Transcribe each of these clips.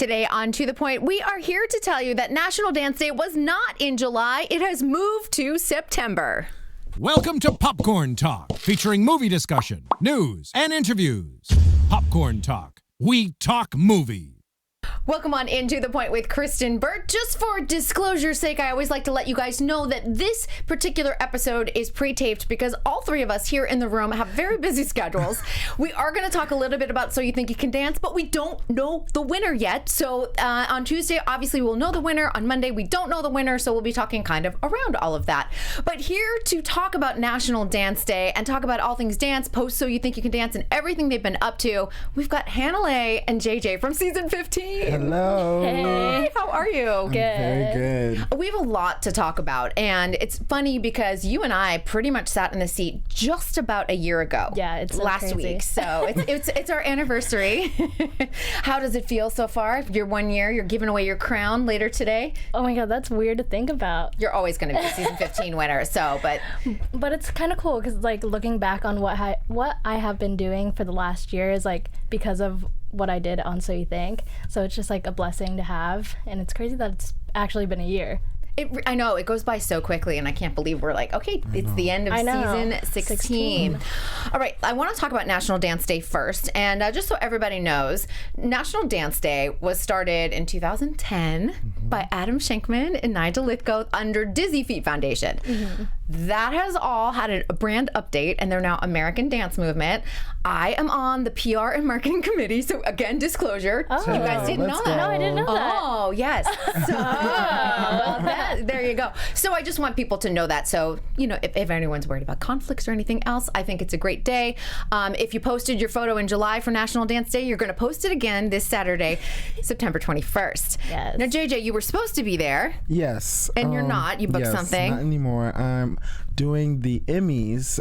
Today on To The Point, we are here to tell you that National Dance Day was not in July. It has moved to September. Welcome to Popcorn Talk, featuring movie discussion, news, and interviews. Popcorn Talk. We talk movies. Welcome on into The Point with Kristen Burt. Just for disclosure's sake, I always like to let you guys know that this particular episode is pre-taped because all three of us here in the room have very busy schedules. We are going to talk a little bit about So You Think You Can Dance, but we don't know the winner yet. So on Tuesday, obviously, we'll know the winner. On Monday, we don't know the winner, so we'll be talking kind of around all of that. But here to talk about National Dance Day and talk about all things dance, post So You Think You Can Dance, and everything they've been up to, we've got Hannahlei and JJ from season 15. Hello. Hey, how are you? Good. Very good. We have a lot to talk about, and it's funny because you and I pretty much sat in the seat just about a year ago. Yeah, it's so last crazy. week. So it's our anniversary. How does it feel so far? You're 1 year. You're giving away your crown later today. Oh my God, that's weird to think about. You're always going to be season 15 winner. So, But it's kind of cool because like looking back on what I have been doing for the last year is like because of what I did on So You Think. So it's just like a blessing to have, and it's crazy that it's actually been a year. I know, it goes by so quickly, and I can't believe we're like, okay, it's the end of season 16. All right, I want to talk about National Dance Day first, and just so everybody knows, National Dance Day was started in 2010 by Adam Shankman and Nigel Lithgow under Dizzy Feet Foundation. That has all had a brand update, and they're now American Dance Movement. I am on the PR and marketing committee, so again, disclosure. Oh. You guys didn't know that. No, I didn't know that. Oh, yes. So, well, there you go. So I just want people to know that. So, you know, if anyone's worried about conflicts or anything else, I think it's a great day. If you posted your photo in July for National Dance Day, you're going to post it again this Saturday, September 21st. Yes. Now, JJ, you were supposed to be there. Yes. And you're not. You booked something. Not anymore. I'm doing the Emmys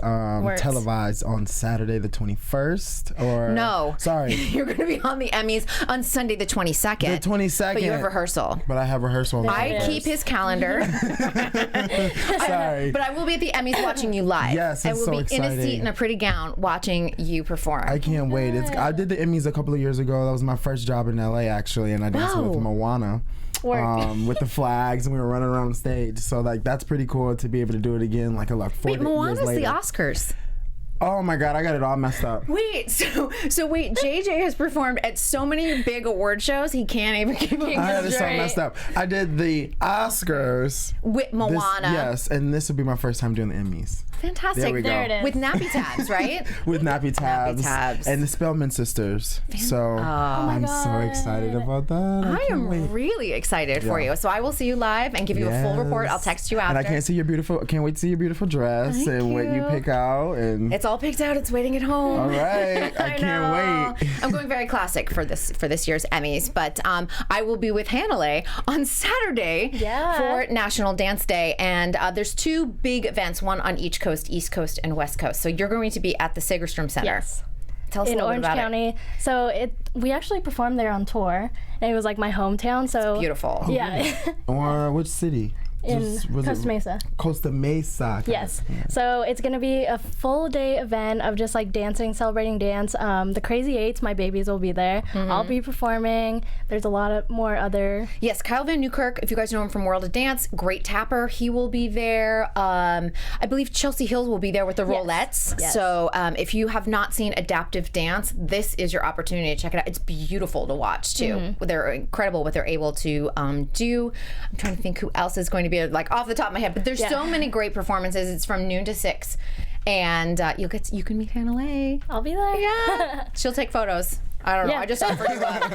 televised on Saturday the 21st. Or No. Sorry. You're going to be on the Emmys on Sunday the 22nd. The 22nd. But you have rehearsal. But I have rehearsal. I keep his calendar. Sorry. But I will be at the Emmys watching you live. Yes, I it's will so be in a seat exciting. in a pretty gown watching you perform. I can't wait. I did the Emmys a couple of years ago. That was my first job in LA, actually, and I danced Wow. with Moana. With the flags, and we were running around the stage. So like that's pretty cool to be able to do it again, like 40 Wait, Moana's years later. the Oscars. Oh my God, I got it all messed up. Wait, so wait, JJ has performed at so many big award shows, he can't even keep I had it so messed up. I did the Oscars with Moana. Yes, and this will be my first time doing the Emmys. Fantastic. There we go. There it is. With nappy tabs, right? With Nappy Tabs, Tabs. and the Spellman sisters. So I'm so excited about that. I can't am wait. really excited for you. So I will see you live and give you a full report. I'll Yes. text you after. And I can't see your beautiful. Can't wait to see your beautiful dress Thank and what you you. pick out. And It's all picked out. It's waiting at home. all right, I can't know. wait. I'm going very classic for this year's Emmys, but I will be with Hannahlei on Saturday for National Dance Day, and there's two big events, one on each coast, East Coast and West Coast. So you're going to be at the Segerstrom Center. Yes. Tell us a In little Orange bit about County. it. So we actually performed there on tour, and it was like my hometown. So Beautiful. Yeah. Or which city? In Was it Costa Mesa. Costa Mesa. Yes. So it's going to be a full day event of just like dancing, celebrating dance. The Crazy Eights, my babies, will be there. I'll be performing. There's a lot of more other. Yes, Kyle Van Newkirk, if you guys know him from World of Dance, great tapper. He will be there. I believe Chelsea Hills will be there with the Rollettes. Yes. So if you have not seen adaptive dance, this is your opportunity to check it out. It's beautiful to watch too. They're incredible what they're able to do. I'm trying to think who else is going to be like off the top of my head, but there's so many great performances. It's from noon to 6, and you can meet Hannahlei. I'll be there. Yeah, she'll take photos. I don't know. Yeah. I just offered you up.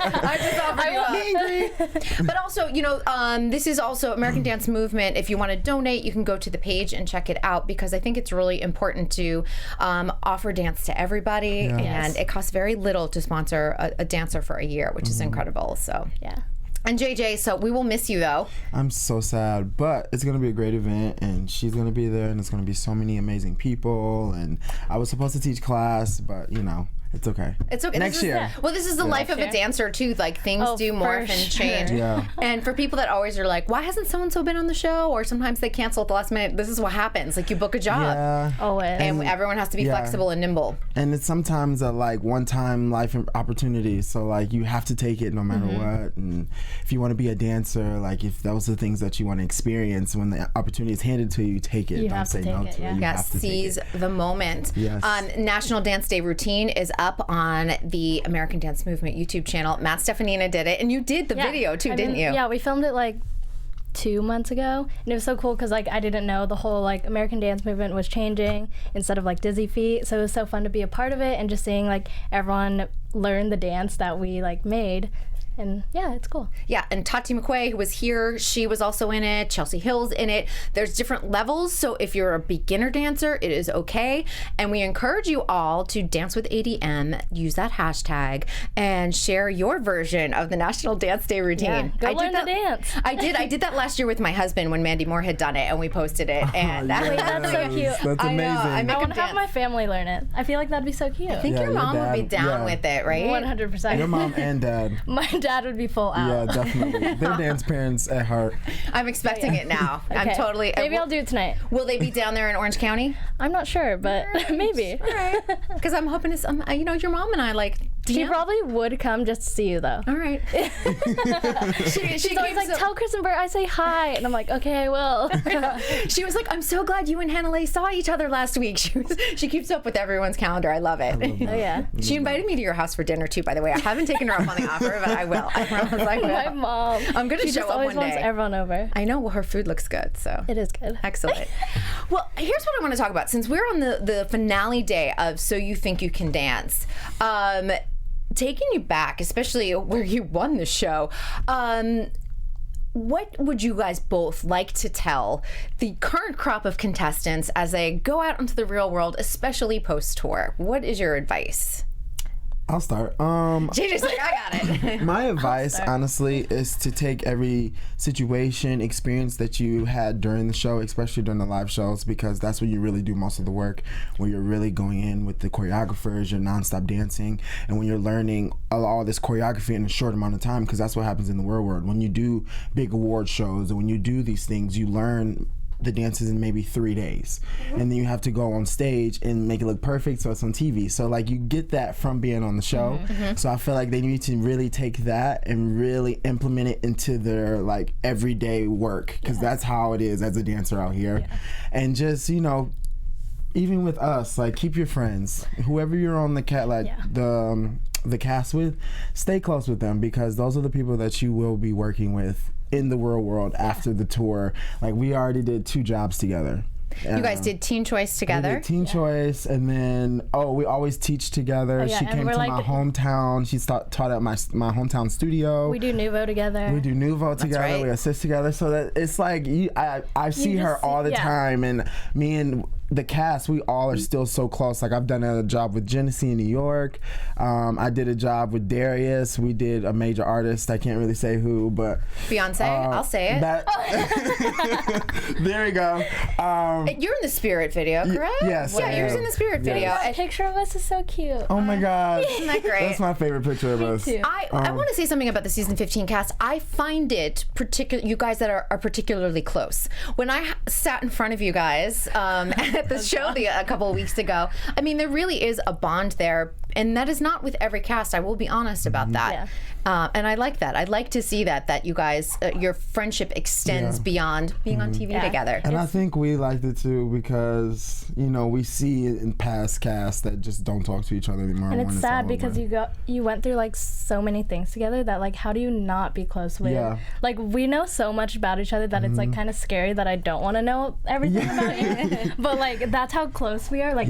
But also, you know, this is also American Dance Movement. If you want to donate, you can go to the page and check it out, because I think it's really important to offer dance to everybody, and it costs very little to sponsor a dancer for a year, which is incredible. So Yeah. And JJ, so we will miss you though. I'm so sad, but it's gonna be a great event, and she's gonna be there, and it's gonna be so many amazing people. And I was supposed to teach class, but you know, It's okay. It's okay. Next year. Well, this is the life of a dancer too. Like things do morph and change. Yeah. And for people that always are like, why hasn't so and so been on the show? Or sometimes they cancel at the last minute. This is what happens. Like you book a job. Yeah. Always. And everyone has to be flexible and nimble. And it's sometimes a like one-time life opportunity. So like you have to take it no matter what. And if you want to be a dancer, like if those are the things that you want to experience, when the opportunity is handed to you, take it. Don't say no to it. You have to seize take it. the moment. Yes. National Dance Day routine is up on the American Dance Movement YouTube channel. Matt Stefanina did it, and you did the video too, didn't you? Yeah, we filmed it like 2 months ago, and it was so cool because like I didn't know the whole like American dance movement was changing instead of like dizzy feet, so it was so fun to be a part of it and just seeing like everyone learn the dance that we like made. And yeah, it's cool. Yeah, and Tati McQuay, who was here, she was also in it. Chelsea Hill's in it. There's different levels, so if you're a beginner dancer, it is okay. And we encourage you all to dance with ADM, use that hashtag, and share your version of the National Dance Day routine. Yeah, go learn to dance. I did that last year with my husband when Mandy Moore had done it, and we posted it. And that's so cute. That's amazing. I want to have my family learn it. I feel like that'd be so cute. I think your mom would be down with it, right? 100%. Your mom and dad. My dad would be full out. Yeah, definitely. They're dance parents at heart. I'm expecting it now. Okay. I'm totally. Maybe I'll do it tonight. Will they be down there in Orange County? I'm not sure, but maybe. All right. Because I'm hoping to. Your mom and I like. She probably would come just to see you, though. All right. She's always like, tell Chris and Bert I say hi. And I'm like, okay, I will. She was like, I'm so glad you and Hannahlei saw each other last week. She keeps up with everyone's calendar. I love it. Oh, yeah. She invited me to your house for dinner, too, by the way. I haven't taken her up on the offer, but I will. I promise I will. My mom. I'm going to show up one day. She just always wants everyone over. I know. Well, her food looks good, so. It is good. Excellent. Well, here's what I want to talk about. Since we're on the finale day of So You Think You Can Dance, taking you back, especially where you won the show, what would you guys both like to tell the current crop of contestants as they go out into the real world, especially post-tour? What is your advice? I'll start. JJ's like, I got it. My advice, honestly, is to take every situation, experience that you had during the show, especially during the live shows, because that's when you really do most of the work, where you're really going in with the choreographers, you're nonstop dancing, and when you're learning all this choreography in a short amount of time, because that's what happens in the real world. When you do big award shows, and when you do these things, you learn the dances in maybe 3 days, and then you have to go on stage and make it look perfect so it's on TV. So like you get that from being on the show. So I feel like they need to really take that and really implement it into their like everyday work, because that's how it is as a dancer out here. And just even with us, like keep your friends, whoever you're on the the cast with, stay close with them, because those are the people that you will be working with in the real world after the tour. Like we already did 2 jobs together. You guys did Teen Choice together? We did Teen Choice, and then we always teach together. She came to my hometown. She taught at my hometown studio. We do Nouveau together. We do Nouveau together. Right. We assist together. So that it's like I see her all the time, and me and the cast, we all are still so close. Like I've done a job with Genesee in New York. I did a job with Darius. We did a major artist. I can't really say who, but Beyonce. I'll say it. There we go. You're in the Spirit video, correct? Yes. Yeah, you're in the Spirit video. That picture of us is so cute. Oh my God. Isn't that great? That's my favorite picture of us. too. I want to say something about the season 15 cast. I find it you guys that are particularly close. When I sat in front of you guys at the show a couple of weeks ago, I mean, there really is a bond there, and that is not with every cast. I will be honest about that. And I like that. I'd like to see that you guys, your friendship extends beyond being on TV together. And I think we liked it too, because we see it in past casts that just don't talk to each other anymore. And it's sad because you went through like so many things together that like how do you not be close with? Like we know so much about each other that it's like kind of scary that I don't want to know everything about you. But like that's how close we are. Like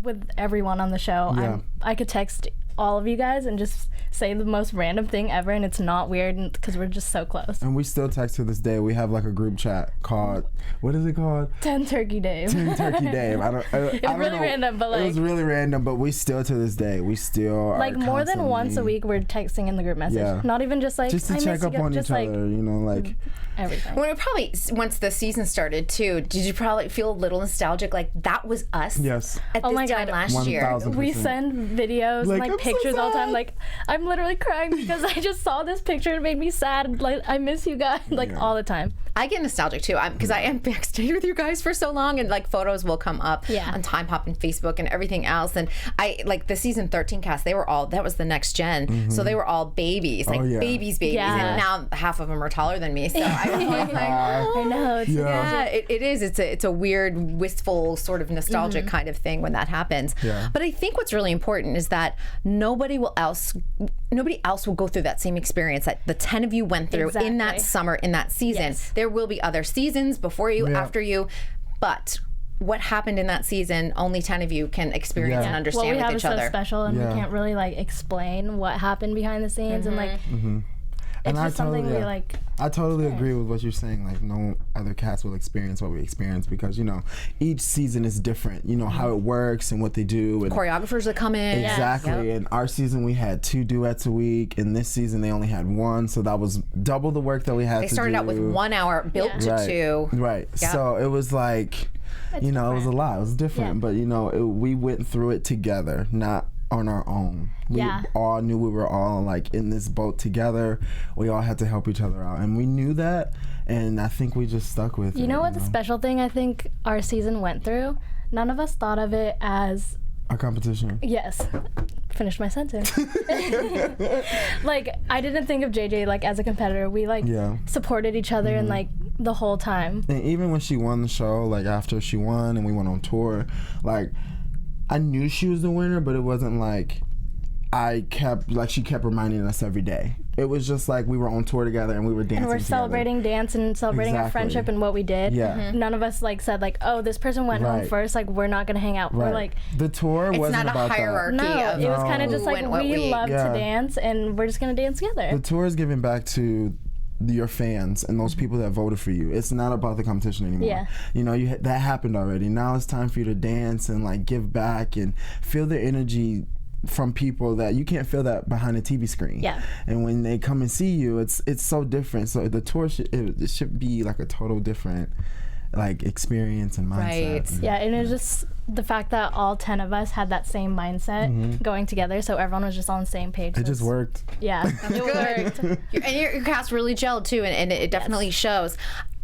with everyone on the show, I could text all of you guys and just say the most random thing ever, and it's not weird because we're just so close. And we still text to this day. We have like a group chat called, what is it called? 10 Turkey Dave. 10 Turkey Dave. I don't really know. random, but like. It was really random, but we still to this day, we still Like are more than once a constantly- week, we're texting in the group message. Yeah. Not even just like, just to I check miss you up guys, on just each like other, you know, like. everything. When it probably, once the season started too, did you probably feel a little nostalgic? Like that was us Yes. at Oh this my time God. last year. 1000%. We send videos Like, and I'm like so pictures all the time. sad. Like I'm literally crying because I just saw this picture and it made me sad. And, like I miss you guys like all the time. I get nostalgic too, because I am backstage with you guys for so long, and like photos will come up on Time Hop and Facebook and everything else. And I like the season 13 cast; they were all, that was the next gen, so they were all babies, like babies, Yeah. and now half of them are taller than me. So I was like, I know. It's yeah, it is. It's a weird, wistful, sort of nostalgic kind of thing when that happens. Yeah. But I think what's really important is that nobody else will go through that same experience that the 10 of you went through in that Exactly. summer, in that season. Yes. There will be other seasons before you, Yeah. after you, but what happened in that season, only 10 of you can experience Yeah. and what understand we with have each is so other. special, and Yeah. we can't really like explain what happened behind the scenes, and like And it's just something we yeah. like. I totally agree with what you're saying. Like, no other cast will experience what we experience because, you know, each season is different. You know, how it works and what they do. And Choreographers that come in. exactly. Yep. And our season, we had 2 duets a week. And this season, they only had 1. So that was double the work that we had They to started do. out with 1 hour, built to Right. 2. Right. Yep. So it was like, you know, it was a lot. It was different. Yeah. But, you know, we went through it together, not on our own. We Yeah. all knew we were all like in this boat together. We all had to help each other out. And we knew that. And I think we just stuck with it. You know what the special thing I think our season went through? None of us thought of it as Our competition. yes. Finish my sentence. Like I didn't think of JJ like as a competitor. We like Yeah. supported each other and like the whole time. And even when she won the show, like after she won and we went on tour, like I knew she was the winner, but it wasn't like she kept reminding us every day. It was just like we were on tour together and we were dancing And we're together. celebrating dance and celebrating our Exactly. friendship and what we did. Yeah. Mhm. None of us like said like, oh, this person went home Right. first. Like we're not gonna hang out. Right. We're like, the tour It's wasn't not a about hierarchy no. of It was kind of just who like and what we love Yeah. to dance and we're just gonna dance that. together. The tour is giving back to your fans and those people that voted for you. It's not about the competition anymore. Yeah. You know, that happened already. Now it's time for you to dance and like give back and feel the energy from people that you can't feel that behind a TV screen. Yeah. And when they come and see you, it's so different. So the tour it should be like a total different like experience and mindset. Right. Yeah, and it was just the fact that all 10 of us had that same mindset going together, so everyone was just on the same page. It just worked. Yeah, it worked. And your cast really gelled too, and it definitely shows.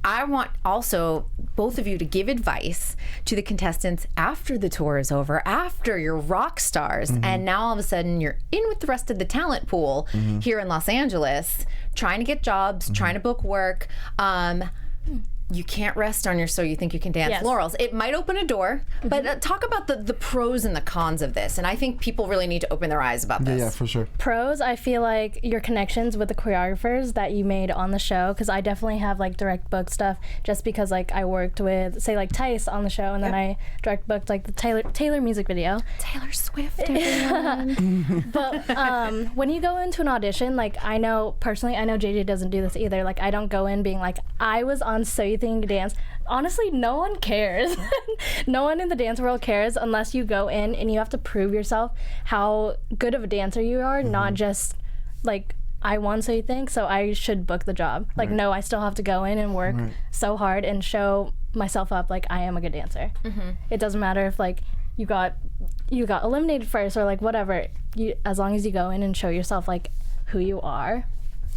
I want also both of you to give advice to the contestants after the tour is over, after you're rock stars, and now all of a sudden you're in with the rest of the talent pool here in Los Angeles, trying to get jobs, trying to book work. You can't rest on your so you think you can dance Yes. laurels. It might open a door, but talk about the pros and the cons of this. And I think people really need to open their eyes about this. Yeah, for sure. Pros, I feel like your connections with the choreographers that you made on the show, because I definitely have like direct book stuff just because like I worked with, say, like Tice on the show, and then I direct booked like the Taylor music video. Taylor Swift, everyone. But when you go into an audition, like I know JJ doesn't do this either. Like I don't go in being like, I was on So You Think You Can Dance. Honestly, no one cares. No one in the dance world cares unless you go in and you have to prove yourself how good of a dancer you are, not just like, I won So You Think, so I should book the job. Like, no, I still have to go in and work so hard and show myself up like I am a good dancer. It doesn't matter if like you got eliminated first or like whatever. As long as you go in and show yourself like who you are,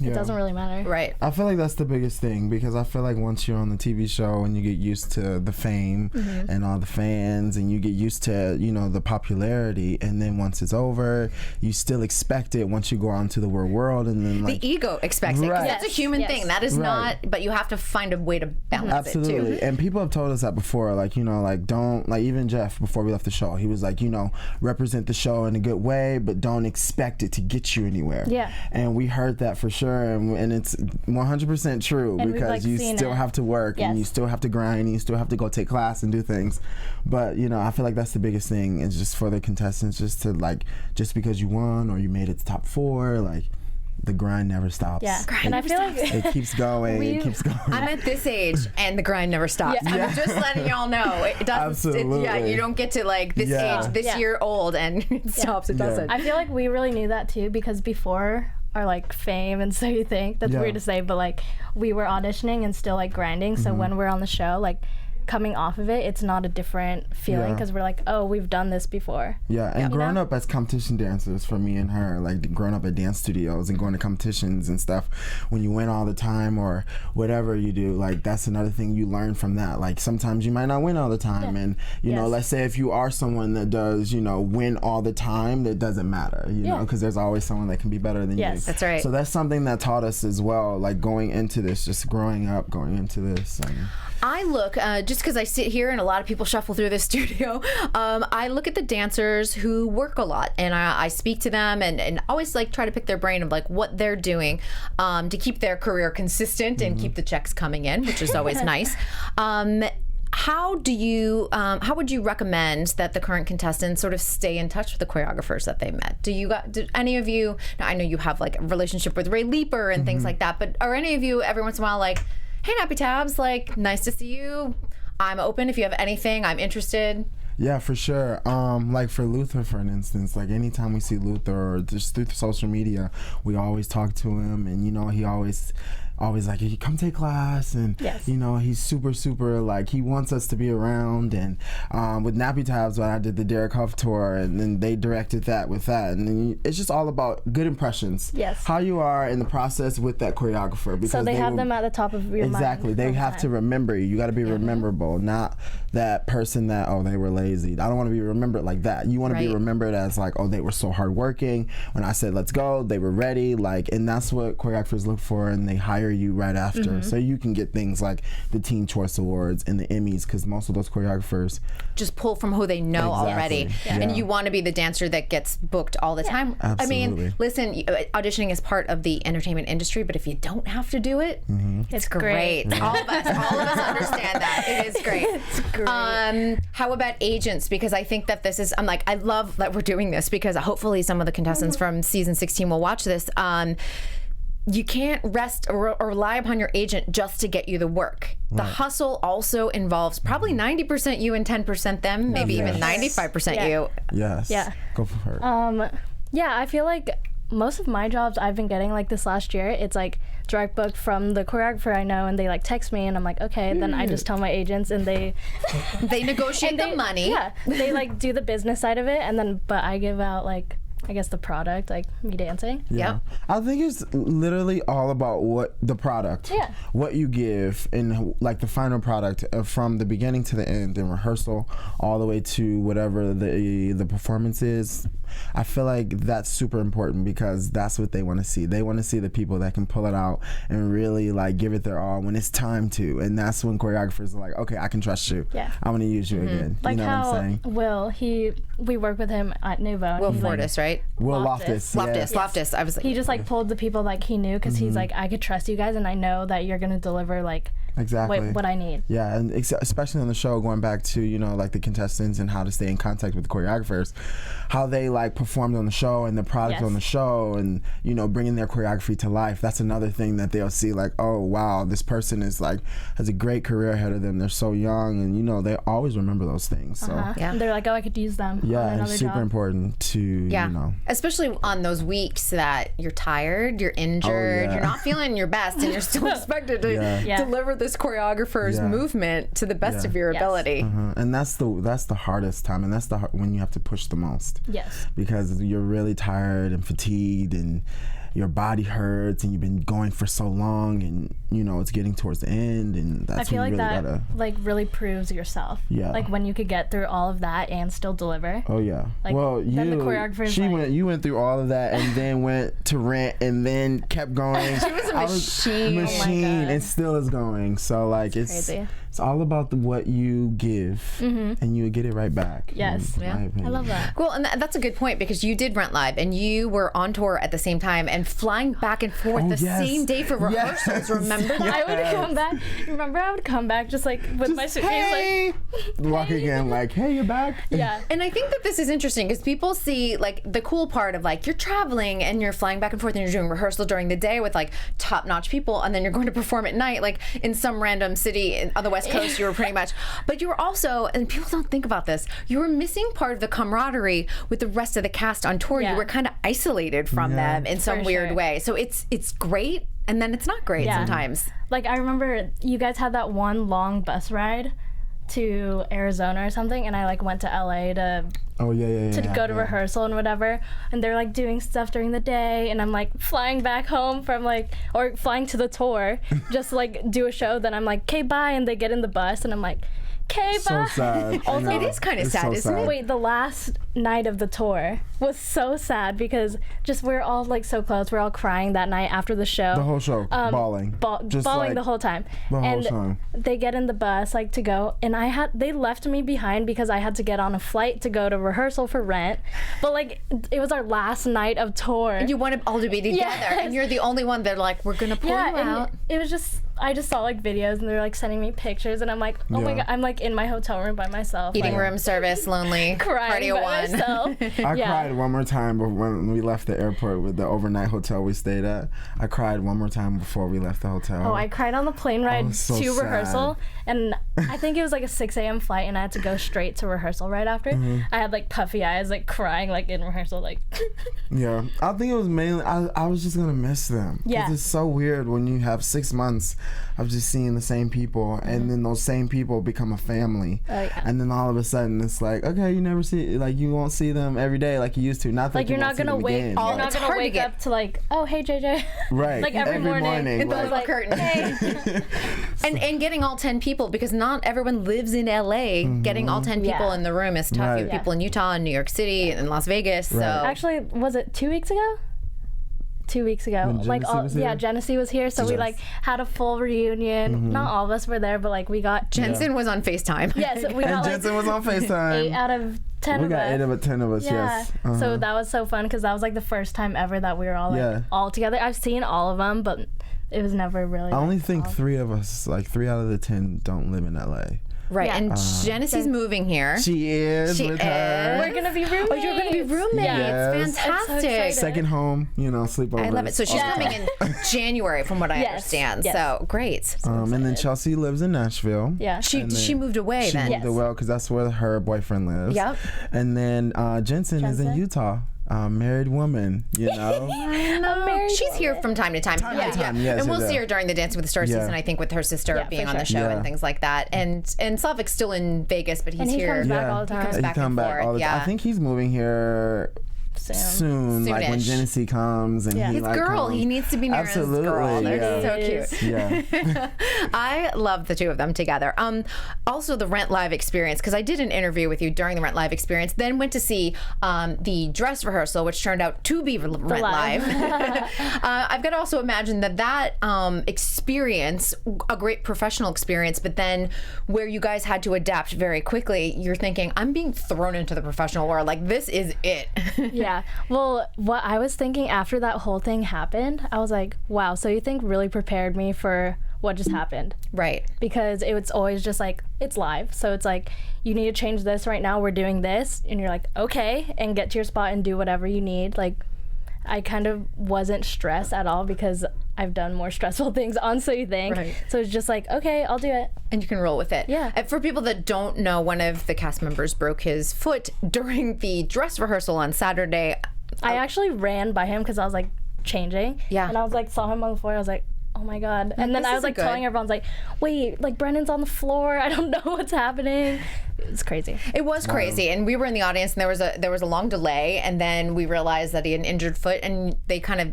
Yeah. it doesn't really matter. Right. I feel like that's the biggest thing because I feel like once you're on the TV show and you get used to the fame and all the fans and you get used to, you know, the popularity, and then once it's over, you still expect it once you go out into the real world, and then like The ego expects it, 'cause Right. that's a human Yes. thing. That is Right. not, but you have to find a way to balance absolutely. it too. And people have told us that before, like, you know, like don't, like even Jeff before we left the show, he was like, you know, represent the show in a good way, but don't expect it to get you anywhere. Yeah. And we heard that for sure. sure, and it's 100% true, And we've, because like, you seen still it. have to work, and Yes. you still have to grind, and you still have to go take class and do things. But I feel like that's the biggest thing, is just for the contestants, just to just because you won or you made it to top 4, like, the grind never stops. Yeah, and I feel like It keeps going. It keeps going. I'm at this age and the grind never stops. Yeah. I'm just letting y'all know. It doesn't. Absolutely. You don't get to like this Yeah. age, this Yeah. year old, and it stops. It Yeah. doesn't. I feel like we really knew that too, because before our like fame and So You Think, that's Yeah. weird to say, but like we were auditioning and still like grinding. So when we're on the show, like coming off of it, it's not a different feeling, Yeah. because we're like, oh, we've done this before. Yeah, and growing know? up as competition dancers for me and her, like growing up at dance studios and going to competitions and stuff, when you win all the time or whatever you do, like that's another thing you learn from that. Like sometimes you might not win all the time, and you know, Yes. let's say if you are someone that does, win all the time, that doesn't matter, know, because there's always someone that can be better than you. Yes. That's right. So that's something that taught us as well, like going into this, just growing up, going into this. I look, just because I sit here and a lot of people shuffle through this studio, I look at the dancers who work a lot, and I speak to them and always like try to pick their brain of like what they're doing to keep their career consistent and keep the checks coming in, which is always nice. How would you recommend that the current contestants sort of stay in touch with the choreographers that they met? Do any of you, now I know you have like a relationship with Ray Leeper and things like that, but are any of you every once in a while like, hey, Nappy Tabs, like, nice to see you. I'm open if you have anything. I'm interested. Yeah, for sure. Like for Luther, for an instance, like anytime we see Luther or just through social media, we always talk to him, and he always like, hey, come take class, and Yes. he's super like, he wants us to be around. And with Nappy Tabs, when I did the Derek Hough tour, and then they directed that with that, and then it's just all about good impressions. Yes. How you are in the process with that choreographer, because So they have them at the top of your mind. Exactly. They all the have to time. remember you. You got to be rememberable, not that person that, oh, they were lazy. I don't want to be remembered like that. You want to be Right. remembered as like, oh, they were so hardworking. When I said let's go, they were ready. Like, and that's what choreographers look for, and they hire you right after, so you can get things like the Teen Choice Awards and the Emmys, because most of those choreographers Just pull from who they know Exactly. already. Yeah. And you want to be the dancer that gets booked all the time. I mean, Absolutely. listen, auditioning is part of the entertainment industry, but if you don't have to do it, it's great. All of us understand that. It is great. It's great. How about agents? Because I think that this is, I love that we're doing this, because hopefully some of the contestants from season 16 will watch this. You can't rest or rely upon your agent just to get you the work. The hustle also involves probably 90% you and 10% them, maybe even Yes. 95% Yeah. you. yes, Yeah. go for her. Yeah, I feel like most of my jobs I've been getting like this last year, it's like direct booked from the choreographer I know, and they like text me, and I'm like, okay, then I just tell my agents, and they They negotiate the money. Yeah, they like do the business side of it, and then but I give out like, I guess, the product, like me dancing. Yep. I think it's literally all about what the product, Yeah. what you give, and like the final product from the beginning to the end, in rehearsal all the way to whatever the performance is. I feel like that's super important, because that's what they want to see. They want to see the people that can pull it out and really like give it their all when it's time to. And that's when choreographers are like, okay, I can trust you. Yeah. I want to use you again. Like you know how what I'm saying? Will, we work with him at Nuvo. and Will he's, like, Fortis, right? Will Loftus. Loftus. Loftus. I was like, he just like pulled the people like he knew, because he's like, I could trust you guys, and I know that you're gonna deliver like Exactly. what I need. Yeah, and especially on the show, going back to like the contestants and how to stay in contact with the choreographers, how they like performed on the show and the product Yes. on the show, and bringing their choreography to life. That's another thing that they'll see, like, oh wow, this person is like has a great career ahead of them. They're so young, and they always remember those things. So Yeah. And they're like, oh, I could use them. on yeah, another it's super job. important to yeah. Especially on those weeks that you're tired, you're injured, yeah. you're not feeling your best, and you're still expected to Yeah. deliver this choreographer's Yeah. movement to the best Yeah. of your Yes. ability. And that's the hardest time, and that's when you have to push the most. Yes. Because you're really tired and fatigued, and your body hurts, and you've been going for so long, and it's getting towards the end, and that's I feel when like you really that gotta. like really proves yourself. Yeah. Like when you could get through all of that and still deliver. Oh yeah. Like, Well, then the choreographer's like- you went through all of that, and then went to Rent, and then kept going. She was a machine. Oh my Machine, God. and still is going. So like it's crazy. it's all about what you give, and you get it right back. Yes. in my opinion. I love that. Well, and that's a good point because you did Rent Live and you were on tour at the same time and flying back and forth the yes. same day for rehearsals. Yes. Remember that? I would come back. Remember, I would come back just like with my suitcase, Hey! Walking in like, hey, you're back. like, yeah. And I think that this is interesting because people see like the cool part of like you're traveling and you're flying back and forth and you're doing rehearsal during the day with like top-notch people, and then you're going to perform at night like in some random city on the West Coast. You were pretty much, but you were also, and people don't think about this, you were missing part of the camaraderie with the rest of the cast on tour. Yeah. You were kind of isolated from them in some For weird sure. way. So it's great, and then it's not great Yeah. sometimes. Like, I remember you guys had that one long bus ride to Arizona or something, and I like went to LA to Oh yeah. to go to rehearsal and whatever, and they're like doing stuff during the day, and I'm like flying back home from like, or flying to the tour just to like do a show. Then I'm like, okay, bye, and they get in the bus, and I'm like, okay, So bye. sad. I Also, know. it is kinda It's sad, so isn't it? sad. Wait, the last night of the tour was so sad because just we're all like so close. We're all crying that night after the show. The whole show, bawling. Bawling like, the whole time. the whole and time. they get in the bus like to go, and they left me behind because I had to get on a flight to go to rehearsal for Rent. But like it was our last night of tour. You want it all to be together, Yes. and you're the only one. They're like, we're gonna pull you and out. it was just, I just saw like videos and they're like sending me pictures, and I'm like, oh my Yeah. god, I'm like in my hotel room by myself, Eating like, room service, lonely, crying party of by one. myself. I Yeah. cried one more time when we left the airport with the overnight hotel we stayed at. I cried one more time before we left the hotel. Oh, I cried on the plane ride was so to sad. rehearsal, and I think it was like a 6 a.m. flight, and I had to go straight to rehearsal right after. Mm-hmm. I had like puffy eyes, like crying, like in rehearsal, like. Yeah, I think it was mainly I was just gonna miss them. 'Cause Yeah. it's so weird when you have 6 months of just seeing the same people, and then those same people become a family, Oh, yeah. and then all of a sudden it's like, okay, you never see, like you won't see them every day like you used to. Not that Like you you're won't not see gonna them wake, again, you're but- not It's gonna hard to wake get- up to like, oh hey JJ, Right, like every morning. In the like- little curtain. And getting all 10 people, because not everyone lives in LA. Getting all 10 people Yeah. in the room is tough. You have Right. people in Utah and New York City and Las Vegas. So Right. Actually, was it 2 weeks ago? 2 weeks ago, When like Genesee was here? Genesee was here, so we Yes. like had a full reunion. Mm-hmm. Not all of us were there, but like we got Jensen was on FaceTime. yes, we And got like Jensen was on FaceTime. 8 out of 10 we of got us. 8 of 10 of us. Yeah. Yes. So that was so fun because that was like the first time ever that we were all like Yeah. all together. I've seen all of them, but it was never really. I only like, think all- 3 of us, like 3 out of the 10, don't live in LA. Right. Yeah. And Genesee's moving here. She is She with her. We're gonna be roommates. Oh, you're going to be roommates. Yeah. Yes. I'm so Fantastic. excited. Second home, sleepovers. I love it. So she's all the coming time. in January, from what I Yes. understand. Yes. So great. And then Chelsea lives in Nashville. Yeah. She And then she moved away She then. moved Yes. away because that's where her boyfriend lives. Yep. And then Jensen is in Jensen? Utah, married woman. I know. married She's here from time to time. to time, yes, and we'll yes, see yeah. her during the Dancing with the Stars Yeah. season, I think, with her sister Yeah, being for on the sure. show Yeah. and things like that. And Slavic's still in Vegas, but he's And he here. comes back all the time. comes He back come and back forth, all the time. yeah. I think he's moving here soon, like when Soonish. Genesee comes and Yeah. he His like girl, comes. he needs to be near Absolutely, his girl. They're yeah. so It cute. Yeah. I love the two of them together. Also the Rent Live experience, because I did an interview with you during the Rent Live experience, then went to see the dress rehearsal, which turned out to be Rent Live. I've got to also imagine that experience, a great professional experience, but then where you guys had to adapt very quickly, you're thinking, I'm being thrown into the professional world. Like, this is it. Yeah. Well, what I was thinking after that whole thing happened, I was like, wow, so you think really prepared me for what just happened? Right. Because it's always just like, it's live. So it's like, you need to change this right now. We're doing this. And you're like, okay, and get to your spot and do whatever you need. Like, I kind of wasn't stressed at all because I've done more stressful things on So You Think. Right. So it's just like, okay, I'll do it. And you can roll with it. Yeah. And for people that don't know, one of the cast members broke his foot during the dress rehearsal on Saturday. I actually ran by him because I was like changing. Yeah. And I was like, saw him on the floor. I was like, oh my God. And then this I was isn't like good. telling everyone, I was like, wait, like Brennan's on the floor. I don't know what's happening. It's crazy. It was crazy, and we were in the audience, and there was a long delay, and then we realized that he had an injured foot, and they kind of,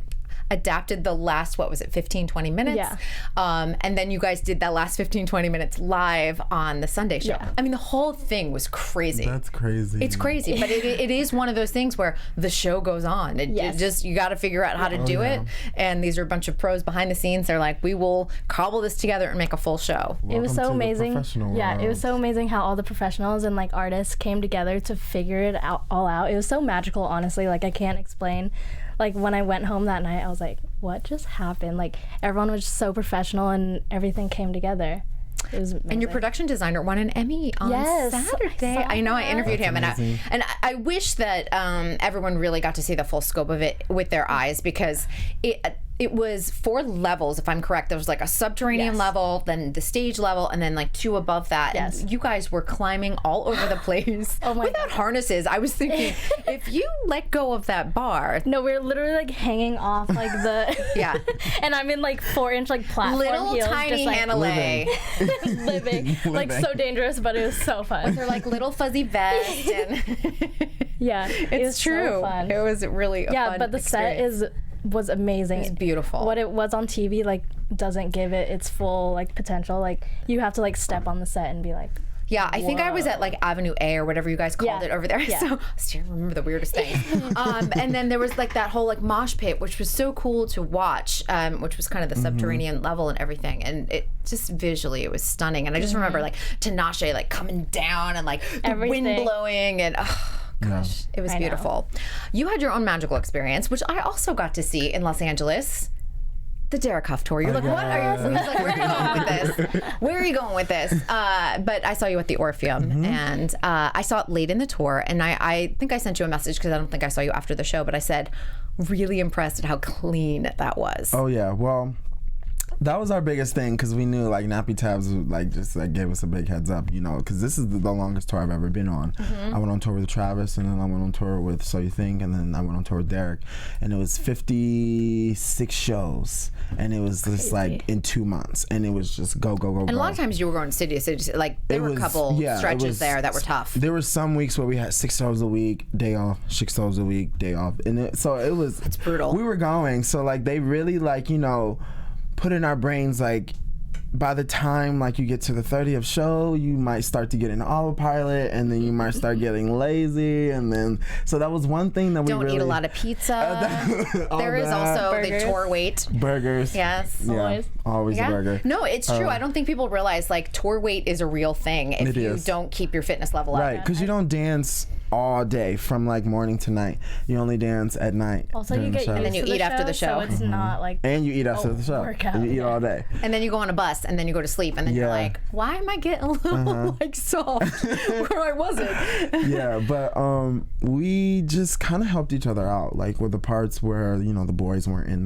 adapted the last, what was it, 15, 20 minutes? Yeah. And then you guys did that last 15, 20 minutes live on the Sunday show. Yeah. I mean, the whole thing was crazy. That's crazy. It's crazy, but it is one of those things where the show goes on. It just, you got to figure out how to do it. And these are a bunch of pros behind the scenes. They're like, we will cobble this together and make a full show. It was so amazing. Yeah, it was so amazing how all the professionals and like artists came together to figure it all out. It was so magical, honestly. Like, I can't explain. Like, when I went home that night, I was like, what just happened? Like, everyone was just so professional and everything came together. It was amazing. And your production designer won an Emmy on Saturday. I know, I interviewed him, and I wish that everyone really got to see the full scope of it with their eyes, because it was 4 levels, if I'm correct. There was like a subterranean level, then the stage level, and then like 2 above that. Yes. And you guys were climbing all over the place without harnesses. I was thinking, if you let go of that bar. No, we were literally like hanging off like the and I'm in like 4-inch like platform Little heels, tiny just, like, Hannahlei. living. Like, so dangerous, but it was so fun. They're like little fuzzy vest. And it was true. So fun. It was really a fun but the experience. set was amazing. It's beautiful. What it was on TV like doesn't give it its full like potential. Like, you have to like step on the set and be like, yeah, I think I was at like Avenue A or whatever you guys called it over there. Yeah. So I still remember the weirdest thing. And then there was like that whole like mosh pit, which was so cool to watch, which was kind of the subterranean level and everything. And it just visually, it was stunning. And I just remember like Tinashe like coming down and like the wind blowing and gosh, it was beautiful. You had your own magical experience, which I also got to see in Los Angeles. The Derek Hough tour. You're like, what are you? He's like, where are you going with this? Where are you going with this? But I saw you at the Orpheum, and I saw it late in the tour, and I think I sent you a message because I don't think I saw you after the show, but I said, really impressed at how clean that was. Oh yeah, well, that was our biggest thing, because we knew like Nappy Tabs like just like gave us a big heads up, you know, because this is the longest tour I've ever been on. I went on tour with Travis, and then I went on tour with So You Think, and then I went on tour with Derek, and it was 56 shows, and it was just like in 2 months, and it was just go. And a lot of times you were going city to city, like there were a couple stretches there that were tough. There were some weeks where we had 6 shows a week, day off, 6 shows a week, day off, and so it was. It's brutal. We were going, so like they really like, you know, put in our brains like, by the time like you get to the 30th show, you might start to get an autopilot, and then you might start getting lazy, and then so that was one thing that we don't eat a lot of pizza. There is also the tour weight. Burgers. Yes. Always a burger. No, it's true. I don't think people realize like tour weight is a real thing if you don't keep your fitness level up. Right, because you don't dance all day from like morning to night. You only dance at night. Also, you get and then you eat after the show. So it's not like and you eat after the show. Workout. You eat all day. And then you go on a bus, and then you go to sleep, and then you're like, why am I getting a little like soft where I wasn't? Yeah, but we just kind of helped each other out, like with the parts where, you know, the boys weren't in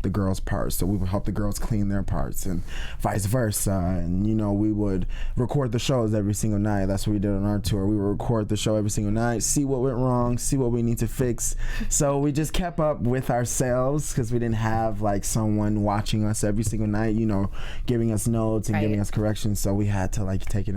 the girls' parts, so we would help the girls clean their parts, and vice versa. And you know, we would record the shows every single night. That's what we did on our tour. We would record the show every single night, see what went wrong, see what we need to fix. So we just kept up with ourselves, because we didn't have like someone watching us every single night, you know, giving us notes and giving us corrections. So we had to like take it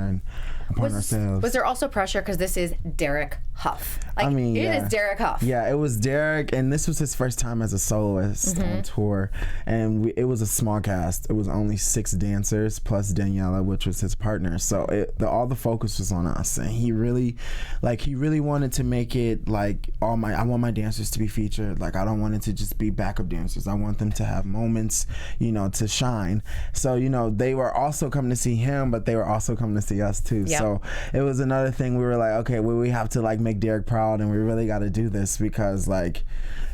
upon ourselves. Was there also pressure because this is Derek Hough? Like, I mean, it is Derek Hough. Yeah, it was Derek, and this was his first time as a soloist on tour, and it was a small cast. It was only 6 dancers plus Daniela, which was his partner. So all the focus was on us, and he really wanted to make it like I want my dancers to be featured. Like, I don't want it to just be backup dancers. I want them to have moments, you know, to shine. So, you know, they were also coming to see him, but they were also coming to see us too. Yep. So it was another thing. We were like, okay, well, we have to like make Derek proud, and we really got to do this, because like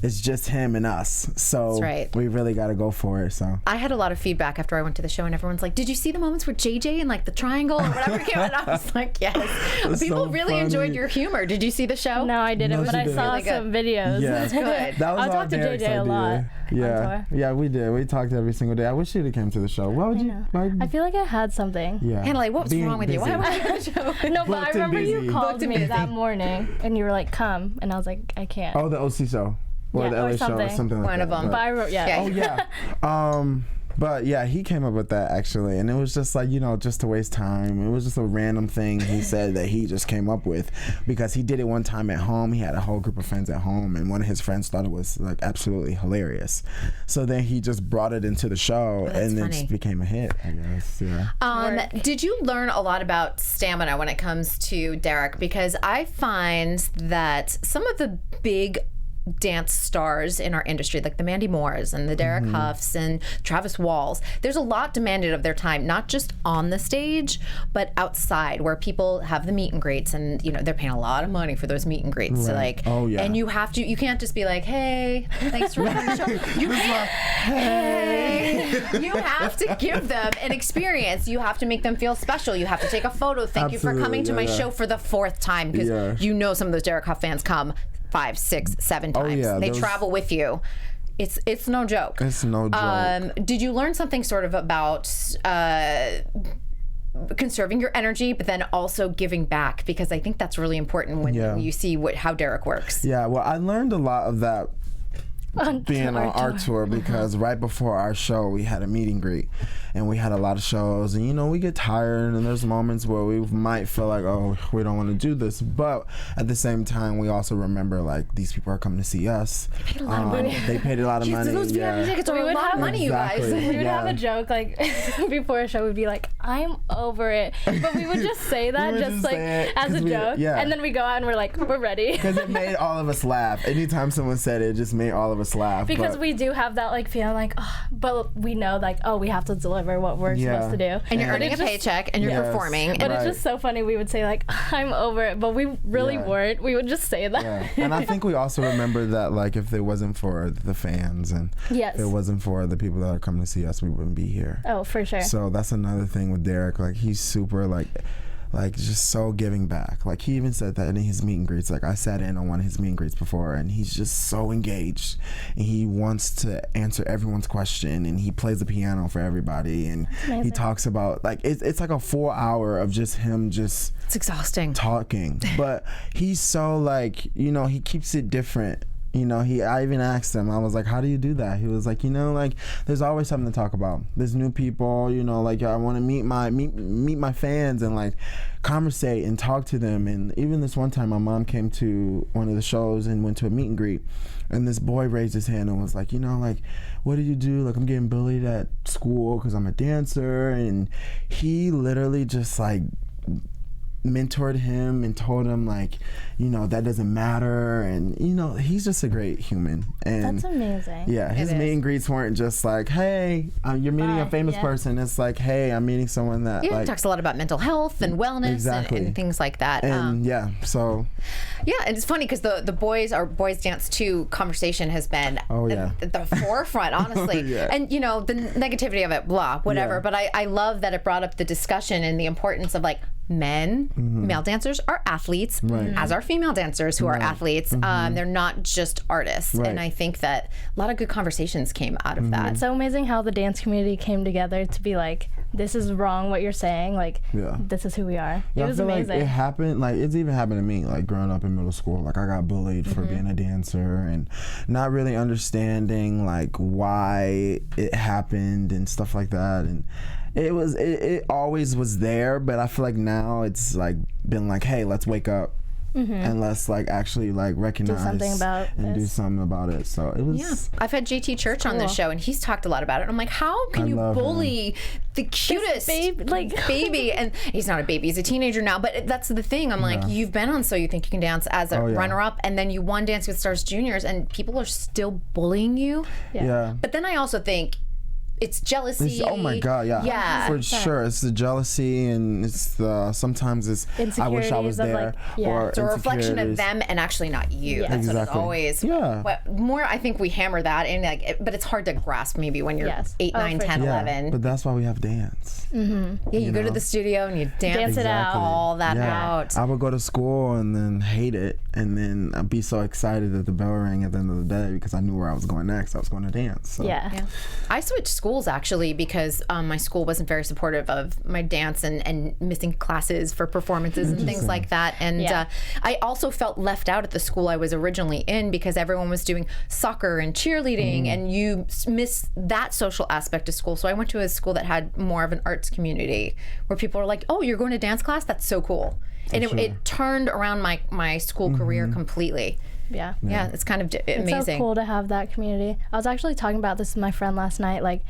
it's just him and us. So we really got to go for it. So I had a lot of feedback after I went to the show, and everyone's like, did you see the moments with JJ and like the triangle or whatever came out? And I was like, yes. People so really enjoyed your humor. Did you see the show? No, I didn't, but I saw really some videos. Yeah. That's good. That was I talked to JJ a lot. Yeah, we did. We talked every single day. I wish you'd have came to the show. Why would you? I feel like I had something. Yeah. Hannahlei, what was wrong with you? Why would you go to the show? No, but I remember you called me that morning, and you were like, come, and I was like, I can't. Oh, the OC show. Or the LA show or something like that. One of them. But I wrote, Oh, yeah. But yeah, he came up with that actually, and it was just like, just to waste time. It was just a random thing he said that he just came up with because he did it one time at home. He had a whole group of friends at home, and one of his friends thought it was like absolutely hilarious. So then he just brought it into the show, and then it just became a hit, I guess. Yeah. Did you learn a lot about stamina when it comes to Derek? Because I find that some of the big dance stars in our industry, like the Mandy Moores and the Derek Houghs and Travis Walls, there's a lot demanded of their time, not just on the stage, but outside where people have the meet and greets, and they're paying a lot of money for those meet and greets. Right. So and you can't just be like, hey, thanks for coming to the show. You can't. Hey. You have to give them an experience. You have to make them feel special. You have to take a photo. Thank you for coming to my show for the 4th time, because some of those Derek Hough fans come 5, 6, 7 times. They travel with you. It's no joke. It's no joke. Did you learn something sort of about conserving your energy, but then also giving back? Because I think that's really important when you see how Derek works. Yeah, well, I learned a lot of that being on our tour, because right before our show we had a meet and greet, and we had a lot of shows, and we get tired, and there's moments where we might feel like, oh, we don't want to do this, but at the same time we also remember like these people are coming to see us. They paid a lot of money. They paid a lot of money. Those VIP tickets are a lot of money, you guys. We would have a joke like before a show, we'd be like, I'm over it, but we would just say that just like as a joke, and then we go out and we're like, we're ready, because it made all of us laugh. Anytime someone said it, it just made all of us laugh, because we do have that like feeling like, but we know like, we have to deliver what we're supposed to do, and you're earning a paycheck and you're performing, but it's just so funny. We would say like, I'm over it, but we really weren't. We would just say that. And I think we also remember that like, if it wasn't for the fans and if it wasn't for the people that are coming to see us, we wouldn't be here. Oh, for sure. So that's another thing with Derek. Like, he's super like just so giving back. Like, he even said that in his meet and greets. Like, I sat in on one of his meet and greets before, and he's just so engaged, and he wants to answer everyone's question, and he plays the piano for everybody, and he talks about like, it's like a 4 hour of just him it's exhausting talking, but he's so like, he keeps it different. I even asked him, I was like, how do you do that? He was like, like, there's always something to talk about. There's new people, like, I want to meet my fans and like conversate and talk to them. And even this one time, my mom came to one of the shows and went to a meet and greet, and this boy raised his hand and was like, like, what do you do? Like, I'm getting bullied at school because I'm a dancer. And he literally just like mentored him and told him like, that doesn't matter, and he's just a great human. And that's amazing. Yeah, his meet and greets weren't just like, hey, you're meeting a famous person. It's like, hey, I'm meeting someone that he talks a lot about mental health and wellness and things like that. And and it's funny because the our boys dance 2 conversation has been at the forefront, honestly. And the negativity of it, whatever, but I love that it brought up the discussion and the importance of like, male dancers are athletes, as are female dancers who are athletes. They're not just artists. And I think that a lot of good conversations came out of that. It's so amazing how the dance community came together to be like, this is wrong what you're saying, like, this is who we are. It was amazing. Like it happened, like, it's even happened to me, like, growing up in middle school. Like, I got bullied for being a dancer and not really understanding like why it happened and stuff like that. And it always was there, but I feel like now it's like been like, hey, let's wake up and let's like actually like recognize do something about it. So it was. I've had JT Church on this show, and he's talked a lot about it. I'm like, how can you bully the cutest baby? And he's not a baby; he's a teenager now. But that's the thing. I'm like, you've been on So You Think You Can Dance as a runner-up, and then you won Dance with Stars Juniors, and people are still bullying you. But then I also think it's jealousy. Oh my God, yeah. For sure. It's the jealousy, and it's the sometimes it's I wish I was there. Or it's a reflection of them and actually not you. That's what it's always. But more, I think we hammer that in, like, but it's hard to grasp maybe when you're 8, 9, 10, 11. But that's why we have dance. You go to the studio and you dance it out, all that out. I would go to school and then hate it, and then I'd be so excited that the bell rang at the end of the day because I knew where I was going next. I was going to dance. So. I switched schools schools actually, because my school wasn't very supportive of my dance and missing classes for performances and things like that. And I also felt left out at the school I was originally in because everyone was doing soccer and cheerleading, and you miss that social aspect of school. So I went to a school that had more of an arts community where people were like, oh, you're going to dance class? That's so cool. And it turned around my school career completely. Yeah, it's kind of amazing. It's so cool to have that community. I was actually talking about this with my friend last night. Like,